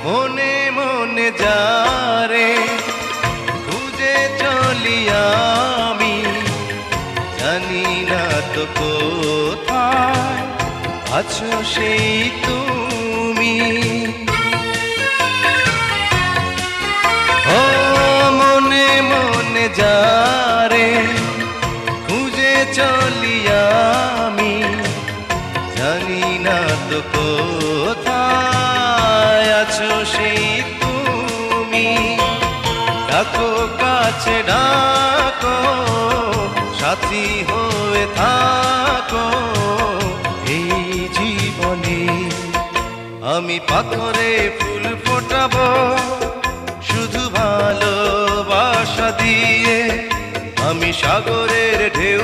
মনে মনে যারে খুঁজে চলি আমি, জানি না তো কোথায় আছো সেই তুমি। ও মনে মনে যারে খুঁজে চলি আমি, জানি না তো কোথায় আছো সেই তুমি। ডাকো কাছে ডাকো, সাথী হয়ে থাকো এই জীবনে। আমি পাথরে ফুল ফোটাবো শুধু ভালোবাসা দিয়ে, আমি সাগরের ঢেউ